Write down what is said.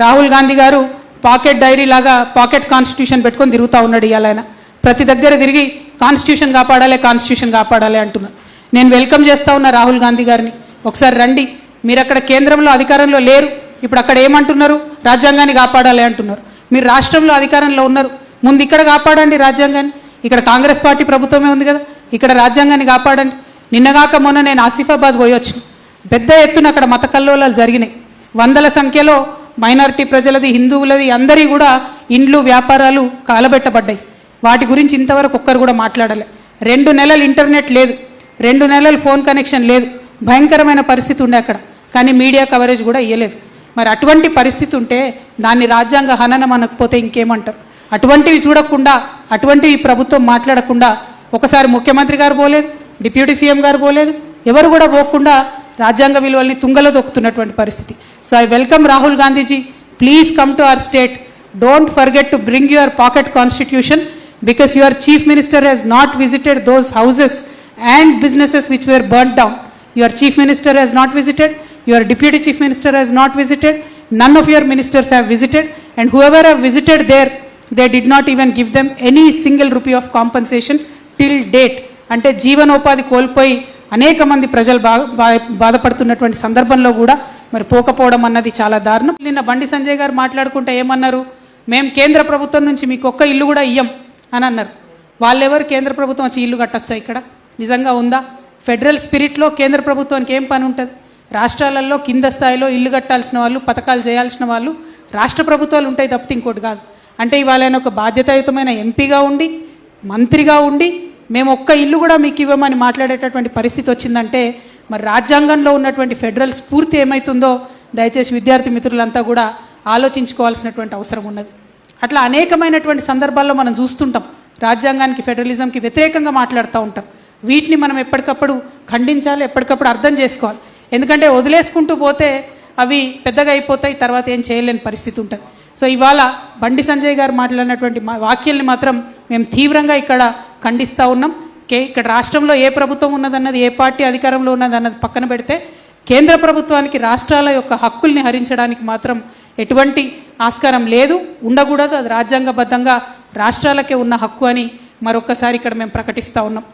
రాహుల్ గాంధీ గారు pocket dairy లాగా pocket constitution పెట్టుకొని తిరుగుతూ ఉన్నాడు. ఇవాళ ఆయన ప్రతి దగ్గర తిరిగి కాన్స్టిట్యూషన్ కాపాడాలి అంటున్నారు. నేను వెల్కమ్ చేస్తూ ఉన్నా రాహుల్ గాంధీ గారిని. ఒకసారి రండి, మీరు అక్కడ కేంద్రంలో అధికారంలో లేరు, ఇప్పుడు అక్కడ ఏమంటున్నారు? రాజ్యాంగాన్ని కాపాడాలి అంటున్నారు. మీరు రాష్ట్రంలో అధికారంలో ఉన్నారు, ముందు ఇక్కడ కాపాడండి రాజ్యాంగాన్ని. ఇక్కడ కాంగ్రెస్ పార్టీ ప్రభుత్వమే ఉంది కదా, ఇక్కడ రాజ్యాంగాన్ని కాపాడండి. నిన్నగాక మొన్న నేను ఆసిఫాబాద్ పోయి వచ్చిన, పెద్ద ఎత్తున అక్కడ మత కల్లోలాలు జరిగినాయి. వందల సంఖ్యలో మైనారిటీ ప్రజలది, హిందువులది అందరి కూడా ఇండ్లు వ్యాపారాలు కాలబెట్టబడ్డాయి. వాటి గురించి ఇంతవరకు ఒక్కరు కూడా మాట్లాడలే. 2 నెలలు ఇంటర్నెట్ లేదు, 2 నెలలు ఫోన్ కనెక్షన్ లేదు, భయంకరమైన పరిస్థితి ఉండే అక్కడ. కానీ మీడియా కవరేజ్ కూడా ఇవ్వలేదు. మరి అటువంటి పరిస్థితి ఉంటే దాన్ని రాజ్యాంగ హననం అనకపోతే ఇంకేమంటారు? అటువంటివి చూడకుండా, అటువంటివి ప్రభుత్వం మాట్లాడకుండా ఒకసారి ముఖ్యమంత్రి గారు పోలేదు, డిప్యూటీ సీఎం గారు పోలేదు, ఎవరు కూడా పోకుండా రాజ్యాంగ విలువల్ని తుంగలో దొక్కుతున్నటువంటి పరిస్థితి. So I welcome Rahul Gandhiji, please come to our state. Don't forget to bring your pocket constitution because your chief minister has not visited those houses and businesses which were burnt down. Your chief minister has not visited, your deputy chief minister has not visited, none of your ministers have visited, and whoever have visited there, they did not even give them any single rupee of compensation till date. అంటే జీవనోపాధి కోల్పోయి అనేక మంది ప్రజలు బాధపడుతున్నటువంటి సందర్భంలో కూడా మరి పోకపోవడం అన్నది చాలా దారుణం. నిన్న బండి సంజయ్ గారు మాట్లాడుకుంటే ఏమన్నారు? మేము కేంద్ర ప్రభుత్వం నుంచి మీకు ఒక్క ఇల్లు కూడా ఇయ్యం అని అన్నారు. వాళ్ళెవరు కేంద్ర ప్రభుత్వం వచ్చి ఇల్లు కట్టచ్చా? ఇక్కడ నిజంగా ఉందా? ఫెడరల్ స్పిరిట్లో కేంద్ర ప్రభుత్వానికి ఏం పని ఉంటుంది? రాష్ట్రాలలో కింద స్థాయిలో ఇల్లు కట్టాల్సిన వాళ్ళు, పథకాలు చేయాల్సిన వాళ్ళు రాష్ట్ర ప్రభుత్వాలు ఉంటాయి తప్పితే ఇంకోటి కాదు. అంటే ఇవాళ ఆయన ఒక బాధ్యతాయుతమైన ఎంపీగా ఉండి, మంత్రిగా ఉండి, మేము ఒక్క ఇల్లు కూడా మీకు ఇవ్వమని మాట్లాడేటటువంటి పరిస్థితి వచ్చిందంటే మరి రాజ్యాంగంలో ఉన్నటువంటి ఫెడరల్ స్ఫూర్తి ఏమవుతుందో దయచేసి విద్యార్థి మిత్రులంతా కూడా ఆలోచించుకోవాల్సినటువంటి అవసరం ఉన్నది. అట్లా అనేకమైనటువంటి సందర్భాల్లో మనం చూస్తుంటాం, రాజ్యాంగానికి, ఫెడరలిజంకి వ్యతిరేకంగా మాట్లాడుతూ ఉంటాం. వీటిని మనం ఎప్పటికప్పుడు ఖండించాలి, ఎప్పటికప్పుడు అర్థం చేసుకోవాలి. ఎందుకంటే వదిలేసుకుంటూ పోతే అవి పెద్దగా అయిపోతాయి, తర్వాత ఏం చేయలేని పరిస్థితి ఉంటుంది. సో ఇవాళ బండి సంజయ్ గారు మాట్లాడినటువంటి వాక్యాల్ని మాత్రం మేము తీవ్రంగా ఇక్కడ ఖండిస్తూ ఉన్నాం. ఇక్కడ రాష్ట్రంలో ఏ ప్రభుత్వం ఉన్నదన్నది, ఏ పార్టీ అధికారంలో ఉన్నదన్నది పక్కన పెడితే కేంద్ర ప్రభుత్వానికి రాష్ట్రాల యొక్క హక్కుల్ని హరించడానికి మాత్రం ఎటువంటి ఆస్కారం లేదు, ఉండకూడదు. అది రాజ్యాంగబద్ధంగా రాష్ట్రాలకే ఉన్న హక్కు అని మరొకసారి ఇక్కడ మేము ప్రకటిస్తూ ఉన్నాం.